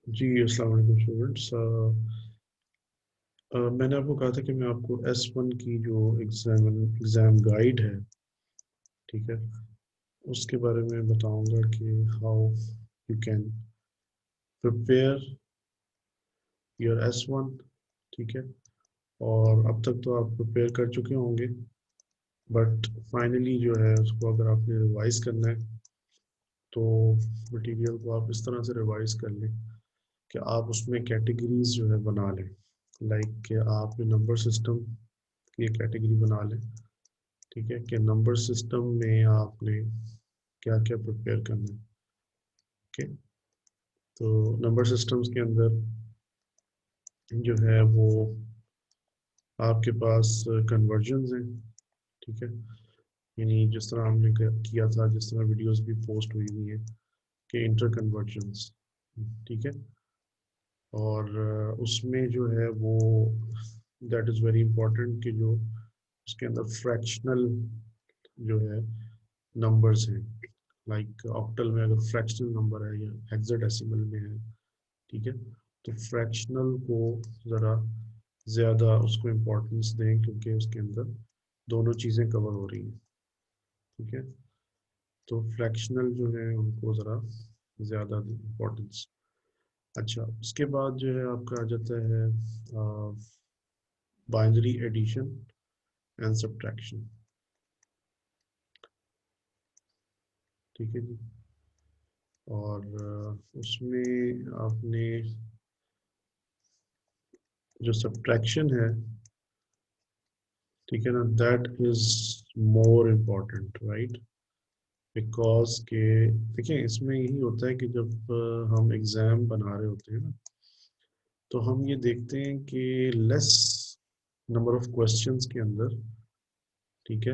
जी अस्सलाम वालेकुम स्टूडेंट्स। मैंने आपको कहा था कि मैं आपको S1 की जो एग्ज़ाम गाइड है, ठीक है, उसके बारे में बताऊंगा कि how you can prepare your S1, ठीक है। और अब तक तो आप प्रिपेयर कर चुके होंगे, बट फाइनली जो है उसको अगर आपने रिवाइज करना है तो मटेरियल को आप इस तरह से रिवाइज कर लें कि आप उसमें कैटेगरीज जो है बना लें। लाइक कि आप नंबर सिस्टम की एक कैटेगरी बना लें, ठीक है, कि नंबर सिस्टम में आपने क्या क्या प्रिपेयर करना है। ओके, तो नंबर सिस्टम्स के अंदर जो है वो आपके पास कन्वर्जन्स हैं, ठीक है। यानी जिस तरह हमने किया था, जिस तरह वीडियोस भी पोस्ट हुई हुई है कि इंटर कन्वर्जन्स, ठीक है। और उसमें जो है वो दैट इज़ वेरी इंपॉर्टेंट कि जो उसके अंदर फ्रैक्शनल जो है नंबर्स हैं, लाइक ऑक्टल में अगर फ्रैक्शनल नंबर है या हेक्साडेसिमल में है, ठीक है, तो फ्रैक्शनल को ज़रा ज़्यादा उसको इम्पोर्टेंस दें क्योंकि उसके अंदर दोनों चीज़ें कवर हो रही हैं, ठीक है। तो फ्रैक्शनल जो है उनको ज़रा ज़्यादा इम्पोर्टेंस। अच्छा, उसके बाद जो है आपका आ जाता है बाइनरी एडिशन एंड सब्ट्रैक्शन, ठीक है जी। और उसमें आपने जो सब्ट्रैक्शन है, ठीक है ना, that is more important, right. Because के देखिए इसमें यही होता है कि जब हम एग्ज़ाम बना रहे होते हैं ना, तो हम ये देखते हैं कि लेस नंबर ऑफ क्वेश्चंस के अंदर, ठीक है,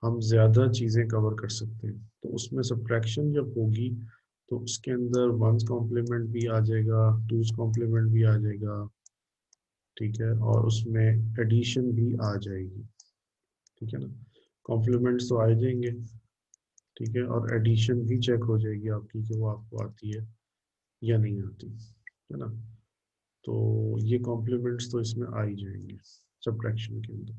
हम ज़्यादा चीज़ें कवर कर सकते हैं। तो उसमें सब्ट्रैक्शन जब होगी तो उसके अंदर वंस कॉम्प्लीमेंट भी आ जाएगा, टूज कॉम्प्लीमेंट भी आ जाएगा, ठीक है, और उसमें एडिशन भी आ जाएगी, ठीक है ना। कॉम्प्लीमेंट्स तो आ ही जाएंगे, ठीक है, और एडिशन भी चेक हो जाएगी आपकी कि वो आपको आती है या नहीं आती, है ना। तो ये कॉम्प्लीमेंट्स तो इसमें आ ही जाएंगे सब्ट्रैक्शन के अंदर।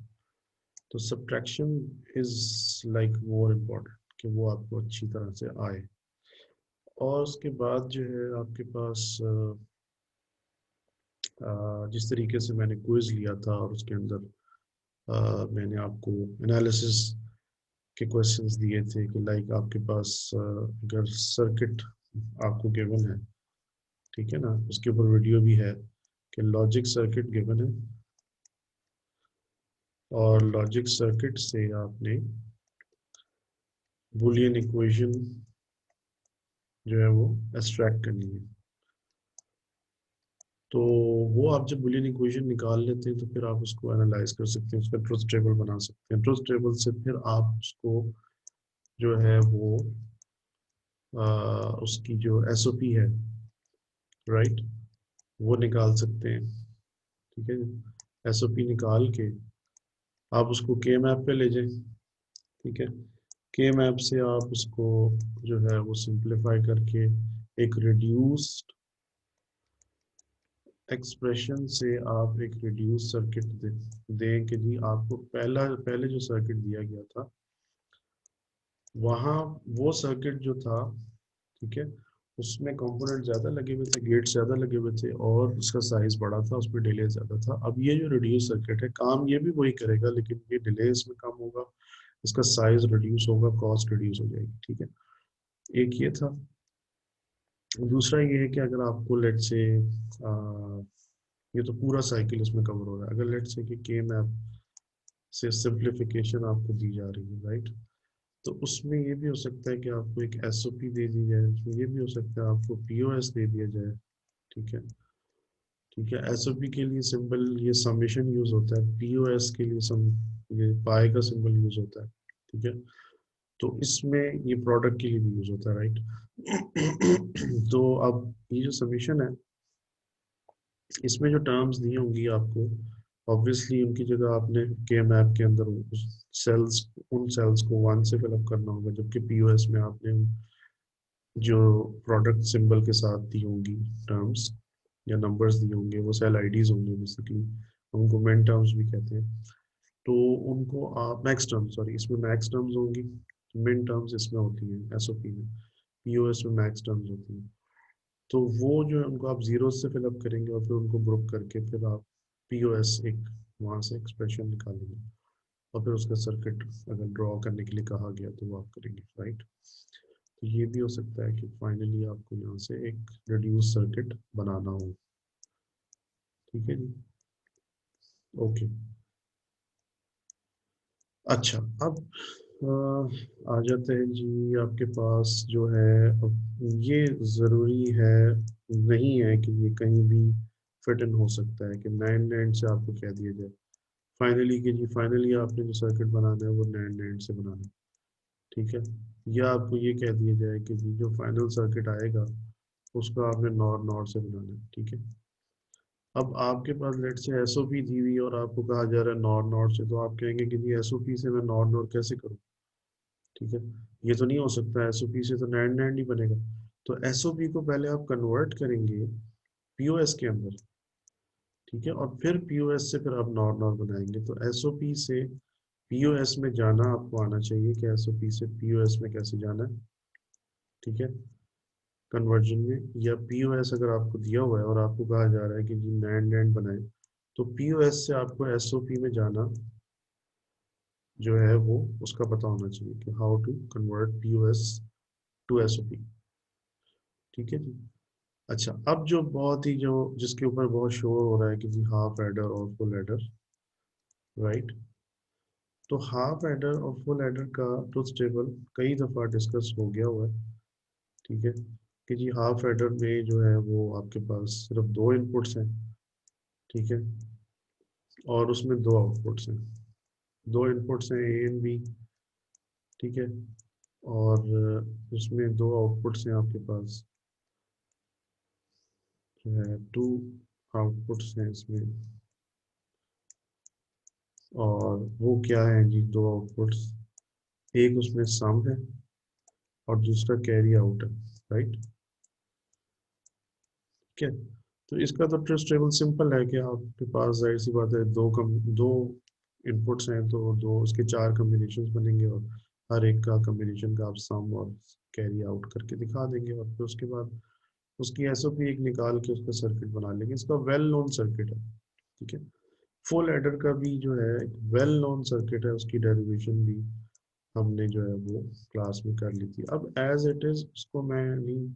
तो subtraction is like more important कि वो आपको अच्छी तरह से आए। और उसके बाद जो है आपके पास जिस तरीके से मैंने क्विज लिया था और उसके अंदर मैंने आपको एनालिसिस के क्वेश्चंस दिए थे कि लाइक आपके पास अगर सर्किट आपको गिवन है, ठीक है ना, उसके ऊपर वीडियो भी है कि लॉजिक सर्किट गिवन है और लॉजिक सर्किट से आपने बूलियन इक्वेशन जो है वो एक्सट्रैक्ट करनी है। तो वो आप जब बूलियन इक्वेशन निकाल लेते हैं तो फिर आप उसको एनालाइज कर सकते हैं, उसका ट्रुथ टेबल बना सकते हैं। ट्रुथ टेबल से फिर आप उसको जो है वो उसकी जो एसओपी है, राइट, वो निकाल सकते हैं, ठीक है। एसओपी निकाल के आप उसको के मैप पे ले जाएं, ठीक है। के मैप से आप उसको जो है वो सिंप्लीफाई करके एक रिड्यूस्ड एक्सप्रेशन से आप एक रिड्यूस सर्किट दें कि जी आपको पहले जो सर्किट दिया गया था वहाँ वो सर्किट जो था, ठीक है, उसमें कंपोनेंट ज़्यादा लगे हुए थे, गेट्स ज़्यादा लगे हुए थे और उसका साइज बड़ा था, उसमें डिले ज़्यादा था। अब ये जो रिड्यूस सर्किट है काम ये भी वही करेगा लेकिन ये डिले इसमें कम होगा, इसका साइज रिड्यूस होगा, कॉस्ट रिड्यूस हो जाएगी, ठीक है। एक ये था। दूसरा ये है कि अगर आपको लेट से ये तो पूरा साइकिल इसमें कवर हो रहा है, अगर लेट से कि के मैप से सिंप्लीफिकेशन आपको दी जा रही है, राइट, तो उसमें ये भी हो सकता है कि आपको एक एसओपी दे दी जाए, उसमें ये भी हो सकता है आपको पीओएस दे दिया जाए, ठीक है। ठीक है, एसओपी के लिए सिंबल ये समेशन यूज होता है, पीओएस के लिए सम ये पाई का सिंबल यूज होता है, ठीक है। तो इसमें ये प्रोडक्ट के लिए भी यूज होता है, राइट। तो अब ये जो समेशन है इसमें जो टर्म्स दी होंगी आपको, ऑब्वियसली उनकी जगह आपने के मैप के अंदर सेल्स उन सेल्स को वन से फिलअप करना होगा, जबकि पीओएस में आपने जो प्रोडक्ट सिंबल के साथ दी होंगी टर्म्स, या नंबर्स दिए होंगे, वो सेल आईडीज होंगे बेसिकली, उनको मिन टर्म्स भी कहते हैं। तो उनको आप मैक्स टर्म्स, सॉरी इसमें मैक्स टर्म्स होंगी, मिन टर्म्स इसमें होती हैं एसओपी में, पीओएस में मैक्स टर्म्स होती हैं। तो वो जो है उनको आप जीरो से फिलअप करेंगे और फिर उनको ग्रुप करके फिर आप पीओएस एक वहाँ से एक्सप्रेशन निकालेंगे और फिर उसका सर्किट अगर ड्रॉ करने के लिए कहा गया तो वो आप करेंगे, राइट। तो ये भी हो सकता है कि फाइनली आपको यहाँ से एक रिड्यूस सर्किट बनाना हो। ठीक है जी, ओके। अच्छा, अब आ जाते हैं जी आपके पास जो है, अब ये ज़रूरी है नहीं है कि ये कहीं भी फिट इन हो सकता है कि नैंड नैंड से आपको कह दिया जाए फाइनली कि जी फाइनली आपने जो सर्किट बनाना है वो नैंड नैंड से बनाना है, ठीक है। या आपको ये कह दिया जाए कि जी जो फाइनल सर्किट आएगा उसको आपने नॉर नॉर से बनाना है, ठीक है। अब आपके पास लेट से एसओपी दी हुई है और आपको कहा जा रहा है नॉर नॉर से, तो आप कहेंगे कि जी एसओपी से मैं नॉर नॉर कैसे करूँ, ठीक है। ये तो नहीं हो सकता, एसओपी से तो नैंड नैंड ही बनेगा। तो एसओपी को पहले आप कन्वर्ट करेंगे पीओएस के अंदर, ठीक है, और फिर पीओएस से फिर आप नॉर नॉर बनाएंगे। तो एसओपी से पीओएस में जाना आपको आना चाहिए कि एसओपी से पीओएस में कैसे जाना है, ठीक है, कन्वर्जन में। या पीओएस अगर आपको दिया हुआ है और आपको कहा जा रहा है कि जी नैंड नैंड बनाए, तो पीओएस से आपको एसओपी में जाना जो है वो उसका पता होना चाहिए कि how to convert POS to SOP, ठीक है जी। अच्छा, अब जो बहुत ही जो जिसके ऊपर बहुत शोर हो रहा है कि जी हाफ एडर और फुल एडर, राइट। तो हाफ एडर और फुल एडर का ट्रुथ टेबल कई दफ़ा डिस्कस हो गया हुआ है, ठीक है, कि जी हाफ एडर में जो है वो आपके पास सिर्फ दो इनपुट्स हैं, ठीक है, और उसमें दो आउटपुट्स हैं। दो इनपुट्स हैं ए एंड बी, ठीक है, और उसमें दो आउटपुट्स हैं आपके पास जो है टू आउटपुट्स हैं इसमें। और वो क्या है जी दो आउटपुट्स, एक उसमें सम है और दूसरा कैरी आउट है, राइट। ठीक है, तो इसका तो ट्रस्ट टेबल सिंपल है कि आपके पास जाहिर सी बात है दो इनपुट्स हैं तो दो उसके चार कम्बिनेशंस बनेंगे और हर एक का कम्बिनेशन का आप सम और कैरी आउट करके दिखा देंगे और फिर उसके बाद उसकी एसओपी एक निकाल के उसका सर्किट बना लेंगे। इसका वेल नोन सर्किट है, ठीक है। फुल एडर का भी जो है एक वेल नोन सर्किट है, उसकी डेरिवेशन भी हमने जो है वो क्लास में कर ली थी। अब एज इट इज उसको मैं नहीं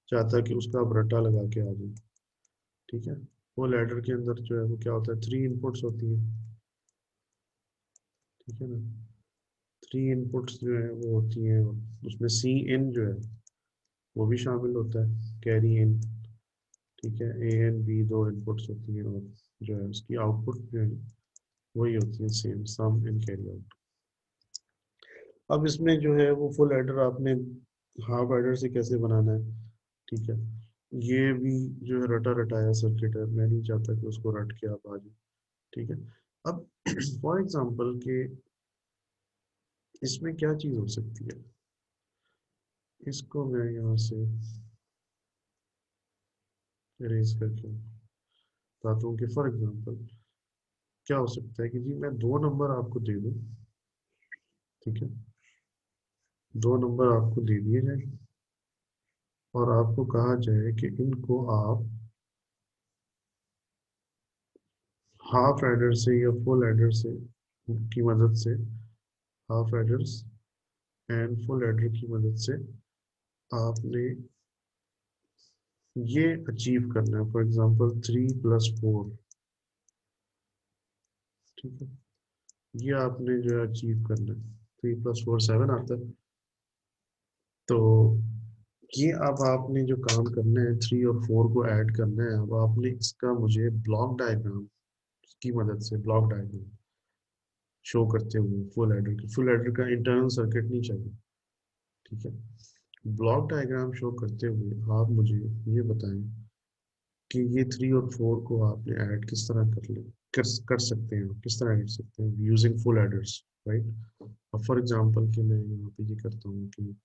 चाहता कि उसका आप रट्टा लगा के आ जाए, ठीक है। वो लैडर के अंदर जो है वो क्या होता है, थ्री इनपुट्स होती हैं, ठीक है ना। थ्री इनपुट्स जो है वो होती हैं, उसमें सी इन जो है वो भी शामिल होता है, कैरी इन, ठीक है। ए एंड बी दो इनपुट्स होती हैं और जो है उसकी आउटपुट जो है वही होती है सेम, सम इन कैरी आउट। अब इसमें जो है वो फुल एडर आपने हाफ एडर से कैसे बनाना है, ठीक है। ये भी जो है रटा रटाया सर्किट है, मैं नहीं चाहता कि उसको रट के आप आ जाए, ठीक है। अब फॉर एग्जांपल के इसमें क्या चीज़ हो सकती है, इसको मैं यहाँ से इरेज करके बताता हूँ कि फॉर एग्जांपल क्या हो सकता है कि जी मैं दो नंबर आपको दे दूँ, ठीक है, दो नंबर आपको दे दिए जाए और आपको कहा जाए कि इनको आप हाफ एडर से या फुल एडर से की मदद से, half aiders and full adder की मदद से आपने ये अचीव करना है। फॉर एग्जांपल 3 + 4, ठीक है, ये आपने जो है अचीव करना है। 3 + 4 7 आता है। तो ये अब आपने जो काम करना है 3 और 4 को ऐड करना है, अब आपने इसका मुझे ब्लॉक डायग्राम की मदद से ब्लॉक डायग्राम शो करते हुए फुल एडर का इंटरनल सर्किट नहीं चाहिए, ठीक है। ब्लॉक डायग्राम शो करते हुए आप मुझे ये बताएं कि ये 3 और 4 को आपने ऐड किस तरह कर सकते हैं, किस तरह कर सकते हैं यूजिंग फुल एडर्स, राइट। अब फॉर एग्जांपल कि मैं यहाँ पे ये करता हूँ कि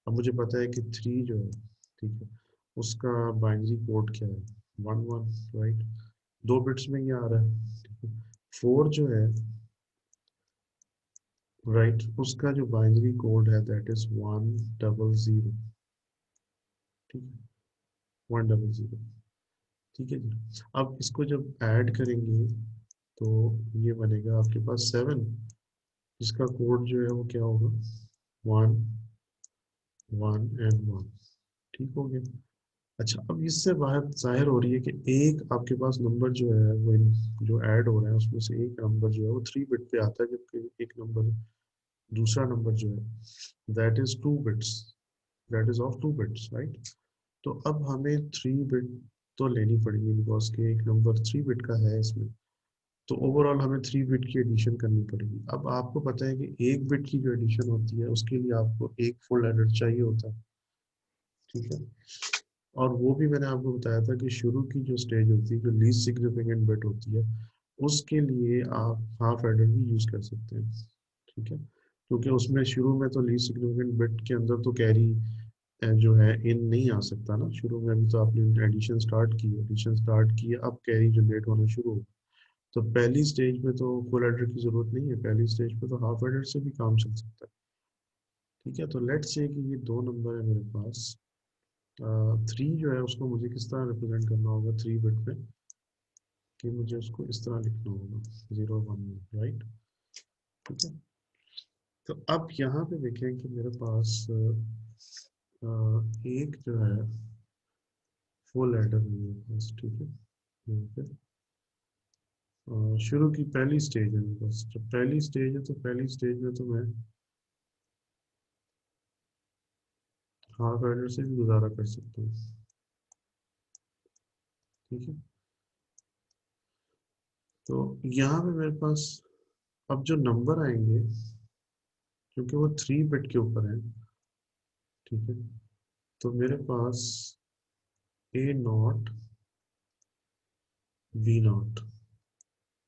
अब मुझे पता है कि 3 जो है, ठीक है, उसका बाइनरी कोड क्या है, 1 1, राइट। 2 बिट्स में ये आ रहा है। 4 जो है, राइट, उसका जो बाइनरी कोड है दैट इज 100, ठीक है, 100, ठीक है जी। अब इसको जब ऐड करेंगे तो ये बनेगा आपके पास 7, जिसका कोड जो है वो क्या होगा, 1 1 एंड 1, ठीक हो गया। अच्छा, अब इससे बात जाहिर हो रही है कि एक आपके पास नंबर जो है वो जो ऐड हो रहा है उसमें से एक नंबर जो है वो 3 बिट पे आता है, जबकि एक नंबर, दूसरा नंबर जो है that is 2 bits, that is of 2 bits, right. तो अब हमें 3 बिट तो लेनी पड़ेगी बिकॉज के एक नंबर 3 बिट का है इसमें। तो ओवरऑल हमें 3 बिट की एडिशन करनी पड़ेगी। अब आपको पता है कि 1 बिट की जो एडिशन होती है उसके लिए आपको एक फुल एडर चाहिए होता है, ठीक है। और वो भी मैंने आपको बताया था कि शुरू की जो स्टेज होती है, जो लीस्ट सिग्निफिकेंट बिट होती है, उसके लिए आप हाफ एडर भी यूज कर सकते हैं, ठीक है। क्योंकि उसमें शुरू में तो लीस्ट सिग्निफिकेंट बिट के अंदर तो कैरी जो है इन नहीं आ सकता ना, शुरू में अभी तो आपने एडिशन स्टार्ट की है, अब कैरी जनरेट होना शुरू हो। तो पहली स्टेज में तो फुल एडर की जरूरत नहीं है, पहली स्टेज पे तो हाफ एडर से भी काम चल सकता है, ठीक है। तो लेट्स से कि ये दो नंबर है मेरे पास, 3 जो है उसको मुझे किस तरह रिप्रेजेंट करना होगा 3 बिट पे, कि मुझे उसको इस तरह लिखना होगा 0 1 में, राइट, ठीक है। तो अब यहाँ पे देखें कि मेरे पास एक जो है फुल एडर है मेरे पास, ठीक है। यहाँ पे शुरू की पहली स्टेज है मेरे पास, जब पहली स्टेज है तो पहली स्टेज में तो मैं हाफ एडर से भी गुजारा कर सकता हूँ, ठीक है। तो यहाँ पे मेरे पास अब जो नंबर आएंगे, क्योंकि वो 3 बिट के ऊपर है, ठीक है, तो मेरे पास A0 B0,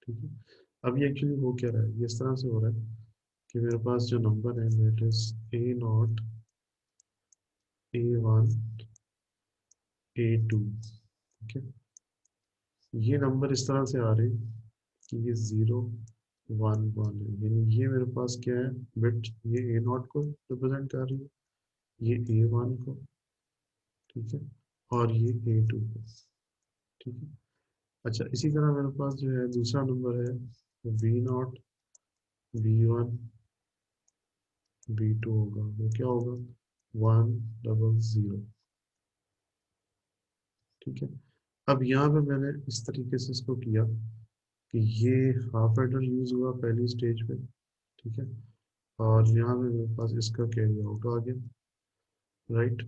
ठीक है। अब ये एक्चुअली हो क्या रहा है, ये इस तरह से हो रहा है कि मेरे पास जो नंबर है that is A0 A1 A2, ठीक है। ये नंबर इस तरह से आ रहे हैं कि ये 0 1 1 है, यानी ये मेरे पास क्या है बिट, ये A0 को रिप्रेजेंट कर रही है, ये A1 को, ठीक है, और ये A2 को, ठीक है। अच्छा, इसी तरह मेरे पास जो है दूसरा नंबर है V0 V1 B2 होगा, वो क्या होगा 100, ठीक है। अब यहाँ पे मैंने इस तरीके से इसको किया कि ये हाफ एडर यूज हुआ पहली स्टेज पे, ठीक है, और यहाँ पे मेरे पास इसका कैरी आउट आ गया, राइट।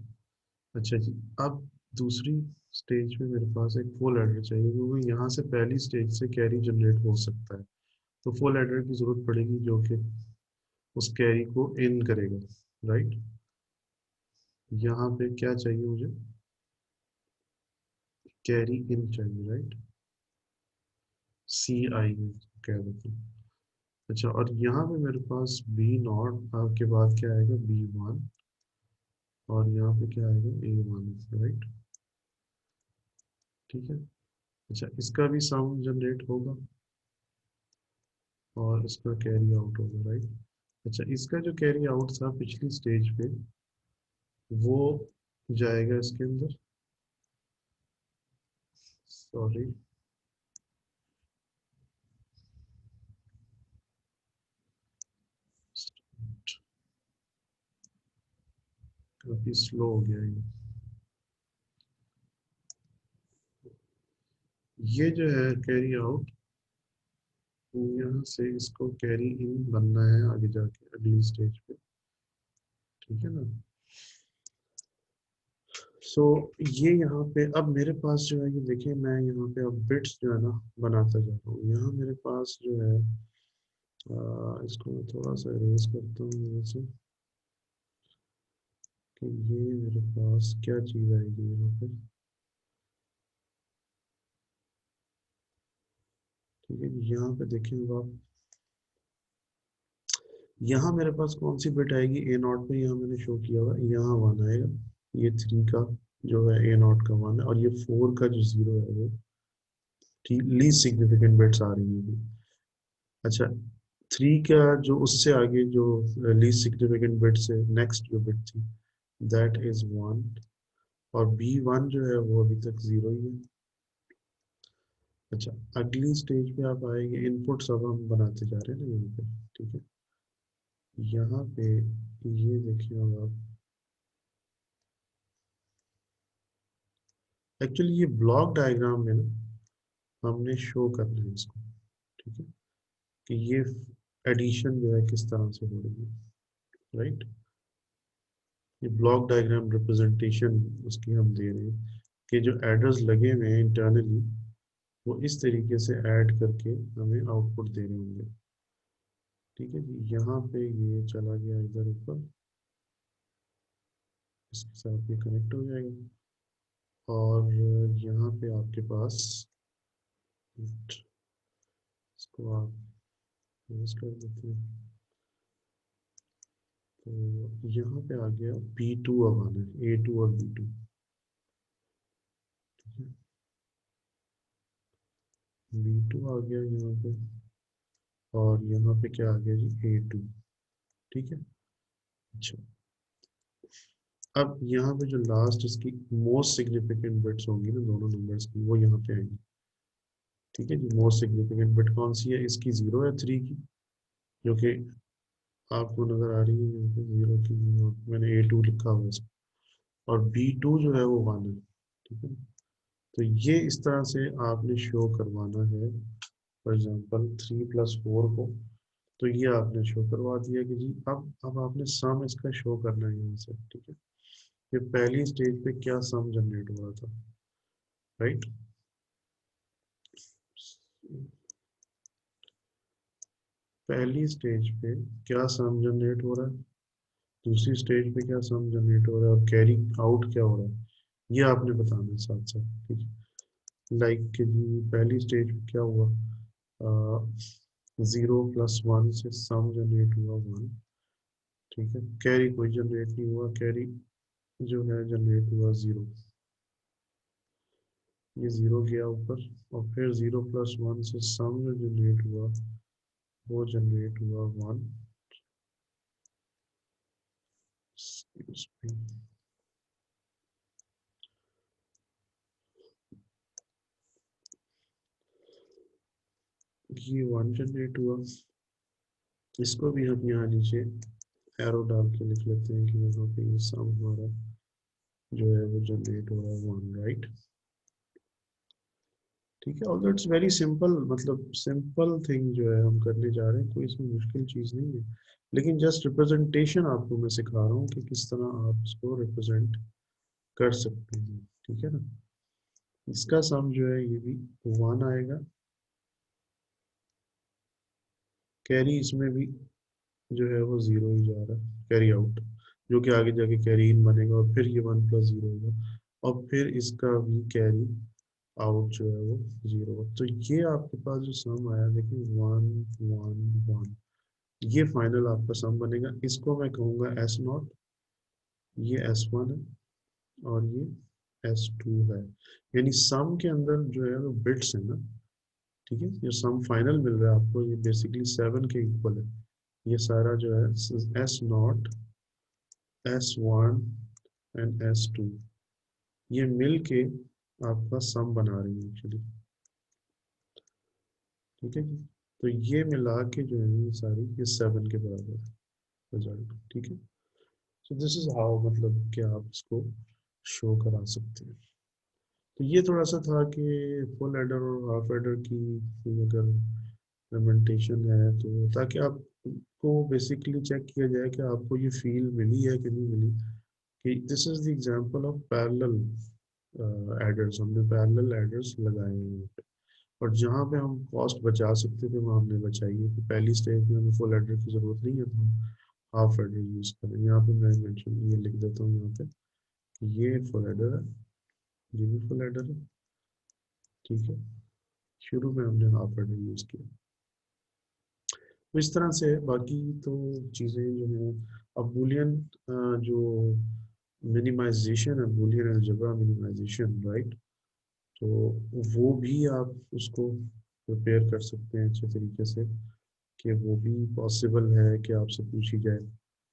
अच्छा जी, अब दूसरी स्टेज पे मेरे पास एक फुल एडर चाहिए, क्योंकि यहाँ से पहली स्टेज से कैरी जनरेट हो सकता है, तो फुल एडर की जरूरत पड़ेगी जो कि उस कैरी को इन करेगा, राइट। यहाँ पे क्या चाहिए मुझे, कैरी इन चाहिए, राइट, C I में कह देते हैं। अच्छा, और यहाँ पे मेरे पास B0 के बाद क्या आएगा B1, और यहाँ पे क्या आएगा A1, राइट, ठीक है। अच्छा, इसका भी साउंड जनरेट होगा और इसका कैरी आउट होगा, राइट। अच्छा, इसका जो कैरी आउट था पिछली स्टेज पे वो जाएगा इसके अंदर, सॉरी, काफी स्लो हो गया ये जो है कैरी आउट, यहाँ से इसको कैरी इन बनना है आगे जाके अगली स्टेज पे, ठीक है ना। सो ये यहाँ पे अब मेरे पास जो है, ये देखिए मैं यहाँ पे अब बिट्स जो है ना बनाता जा रहा हूँ। यहाँ मेरे पास जो है इसको मैं थोड़ा सा इरेज करता हूँ यहाँ से, कि ये मेरे पास क्या चीज़ आएगी यहाँ पे, ठीक है। यहाँ पे देखेंगे आप, यहाँ मेरे पास कौन सी बिट आएगी A0 पे, यहाँ मैंने शो किया हुआ, यहाँ 1 आएगा, ये 3 का, जो है ए नॉट का 1 है, और ये 4 का जो 0 है वो लीस्ट सिग्निफिकेंट बिट्स आ रही है अभी। अच्छा, 3 का जो उससे आगे जो लीस्ट सिग्निफिकेंट बिट्स है, नेक्स्ट जो बिट थी दैट इज 1, और B1 जो है वो अभी तक 0 ही है। अच्छा, अगली स्टेज पे आप आएंगे, इनपुट सब हम बनाते जा रहे हैं ना यहाँ पे, ठीक है। यहाँ पे ये देखिए अब आप, एक्चुअली ये ब्लॉक डायग्राम में ना हमने शो करना है इसको, ठीक है, कि ये एडिशन जो है किस तरह से हो रही है, राइट। ये ब्लॉक डायग्राम रिप्रेजेंटेशन उसकी हम दे रहे हैं कि जो एडर्स लगे हुए हैं इंटरनली वो इस तरीके से ऐड करके हमें आउटपुट दे रहे होंगे, ठीक है जी। यहाँ पे ये चला गया इधर ऊपर, इसके साथ ये कनेक्ट हो जाएगा, और यहाँ पे आपके पास इसको आप यूज कर देते हैं, तो यहाँ पे आ गया B2, अब आना है A2 और B2, ठीक है। B2 आ गया यहाँ पे, और यहाँ पे क्या आ गया जी A2, ठीक है। अच्छा, अब यहाँ पे जो लास्ट इसकी मोस्ट सिग्निफिकेंट बिट्स होंगी ना दोनों नंबर्स की, वो यहाँ पे आएंगी, ठीक है जी। मोस्ट सिग्निफिकेंट बिट कौन सी है, इसकी 0 है 3 की, जो कि आपको नजर आ रही है यहाँ पे 0 की, मैंने A2 लिखा हुआ है इसको, और B2 जो है वो 1 है, ठीक है। तो ये इस तरह से आपने शो करवाना है, फॉर एग्जांपल 3 + 4 को, तो ये आपने शो करवा दिया कि जी अब आपने सम इसका शो करना है यहाँ से, ठीक है। ये पहली स्टेज पे क्या सम जनरेट हो रहा था, राइट। पहली स्टेज पे क्या सम जनरेट हो रहा है, दूसरी स्टेज पे क्या सम जनरेट हो रहा है, और कैरी आउट क्या हो रहा है, ये आपने बताना है साथ साथ, ठीक है। लाइक कि जी पहली स्टेज पे क्या हुआ, 0 + 1 से सम जनरेट हुआ 1, ठीक है। कैरी कोई जनरेट नहीं हुआ, कैरी जो है जनरेट हुआ 0, ये 0 गया ऊपर, और फिर 0 + 1 से सम जो जनरेट हुआ वो जनरेट हुआ 1। Excuse me. ये 1 जनरेट हुआ, इसको भी हम यहाँ नीचे एरो डाल के लिख लेते हैं कि यहाँ पे ये सम हमारा जो है वो जनरेट हो रहा है 1, राइट, ठीक है। और इट्स वेरी सिंपल, मतलब सिंपल थिंग जो है हम करने जा रहे हैं, कोई इसमें मुश्किल चीज़ नहीं है, लेकिन जस्ट रिप्रेजेंटेशन आपको मैं सिखा रहा हूँ कि किस तरह आप इसको रिप्रेजेंट कर सकते हैं, ठीक है ना। इसका सम जो है ये भी 1 आएगा, कैरी इसमें भी जो है वो 0 ही जा रहा है, कैरी आउट, जो कि आगे जाके कैरी इन बनेगा, और फिर ये 1 + 0 होगा, और फिर इसका भी कैरी आउट जो है वो 0। तो ये आपके पास जो सम आया देखिए 1 1 1, ये फाइनल आपका सम बनेगा, इसको मैं कहूँगा S0, ये S1 है, और ये S2 है। यानी सम के अंदर जो है वो बिट्स है ना, ठीक है, जो सम फाइनल मिल रहा है आपको ये बेसिकली 7 के इक्वल है, ये सारा जो है S0, S1 एंड S2, ये मिल के आपका सम बना रही है एक्चुअली, ठीक है जी। तो ये मिला के जो है ये सारी ये 7 के बराबर है रिजल्ट, ठीक है। सो दिस इज हाउ, मतलब कि आप इसको शो करा सकते हैं। तो ये थोड़ा सा था कि फुल एडर और हाफ एडर की कोई अगर इम्प्लीमेंटेशन है, तो ताकि आपको बेसिकली चेक किया जाए कि आपको ये फील मिली है कि नहीं मिली, कि this is the example of parallel aiders, हमने पैरेलल एडर्स लगाए हैं, और जहाँ पे हम कॉस्ट बचा सकते थे वहाँ हमने बचाई है, कि पहली स्टेज में हमें फुल एडर की ज़रूरत नहीं है, तो हम हाफ एडर यूज़ करें। यहाँ पे मैं मेंशन ये लिख देता हूँ यहाँ पे कि ये फुल एडर है, ये भी फुल एडर है, ठीक है। शुरू में हमने हाफ एडर यूज़ किया, तो इस तरह से बाकी तो चीज़ें जो हैं, अब बूलियन जो मिनिमाइजेशन है, बूलियन अलजेब्रा मिनिमाइजेशन, राइट। तो वो भी आप उसको प्रिपेयर कर सकते हैं अच्छे तरीके से, कि वो भी पॉसिबल है कि आपसे पूछी जाए।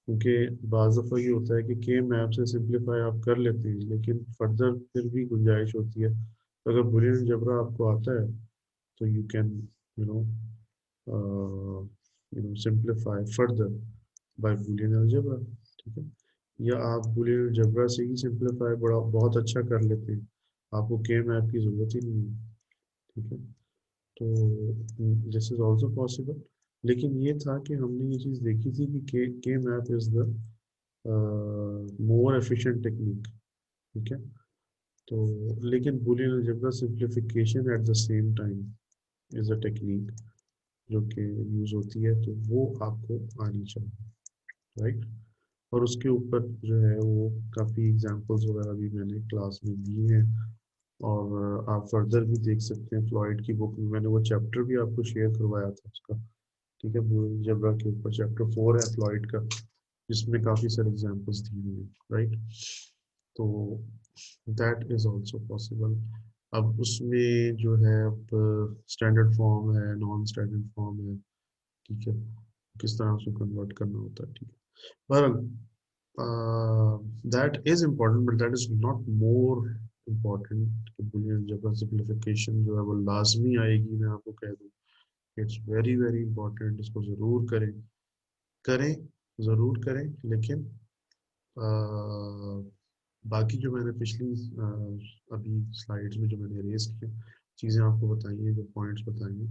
क्योंकि बाज़ दफ़ा ये होता है कि के मैप से सिंप्लीफाई आप कर लेते हैं, लेकिन फर्दर फिर भी गुंजाइश होती है। तो अगर बुलियन अलजेब्रा आपको आता है तो you can you know simplify further bye Boolean algebra, ठीक है। या आप बूलियन अलजेब्रा से ही सिंप्लीफाई बड़ा बहुत अच्छा कर लेते हैं, आपको के मैप की ज़रूरत ही नहीं है, ठीक है। तो दिस इज ऑल्सो पॉसिबल। लेकिन ये था कि हमने ये चीज़ देखी थी कि के map is the more efficient technique, ठीक है। तो लेकिन Boolean algebra simplification at the same time is a technique जो कि यूज़ होती है, तो वो आपको आनी चाहिए, राइट। और उसके ऊपर जो है वो काफ़ी एग्जांपल्स वगैरह भी मैंने क्लास में दी हैं। और आप फर्दर भी देख सकते हैं, फ्लॉयड की बुक में मैंने वो चैप्टर भी आपको शेयर करवाया था उसका, ठीक है। जबरा के ऊपर चैप्टर 4 है फ्लॉयड का, जिसमें काफ़ी सारे एग्जांपल्स दिए हुए हैं, राइट। तो दैट इज़ आल्सो पॉसिबल। अब उसमें जो है अब स्टैंडर्ड फॉर्म है, नॉन स्टैंडर्ड फॉर्म है, ठीक है, किस तरह से कन्वर्ट करना होता है, ठीक है। बहरहाल that is important, but that is not more important कि बुलियन अलजेब्रा सिंप्लीफिकेशन जो है वो लाजमी आएगी, मैं आपको कह दूं। इट्स वेरी वेरी इंपॉर्टेंट, इसको ज़रूर करें, करें, ज़रूर करें। लेकिन बाकी जो मैंने पिछली अभी स्लाइड्स में जो मैंने रेस किए चीज़ें आपको बताई हैं, जो पॉइंट्स बताए हैं,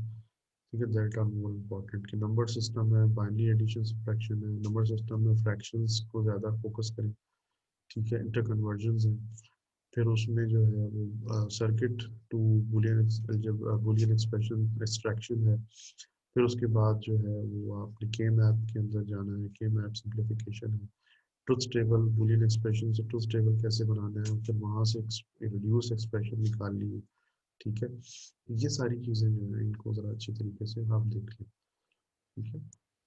ठीक है, दैट आर मोर इम्पॉर्टेंट। कि नंबर सिस्टम है, बाइनरी एडिशन सब्ट्रैक्शन है, नंबर सिस्टम में फ्रैक्शंस को ज़्यादा फोकस करें, ठीक है, इंटर कन्वर्जन्स हैं। फिर उसमें जो है वो circuit to Boolean Boolean expression extraction है। फिर उसके बाद जो है वो आपने के मैप के अंदर जाना है, के मैप सिंप्लीफिकेशन है। ट्रुथ टेबल, बूलियन एक्सप्रेशन से ट्रुथ टेबल कैसे बनाना है, फिर वहाँ से रिड्यूस एक्सप्रेशन निकाल लिए, ठीक है। ये सारी चीज़ें जो है इनको ज़रा अच्छे तरीके से आप देख लें, ठीक है।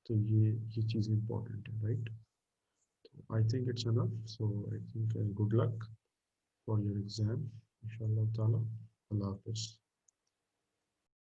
तो ये चीज़ें इंपॉर्टेंट है, right. I think it's enough, so I think good luck for your exam इंशाल्लाह ताला। अल्लाह हाफिज़।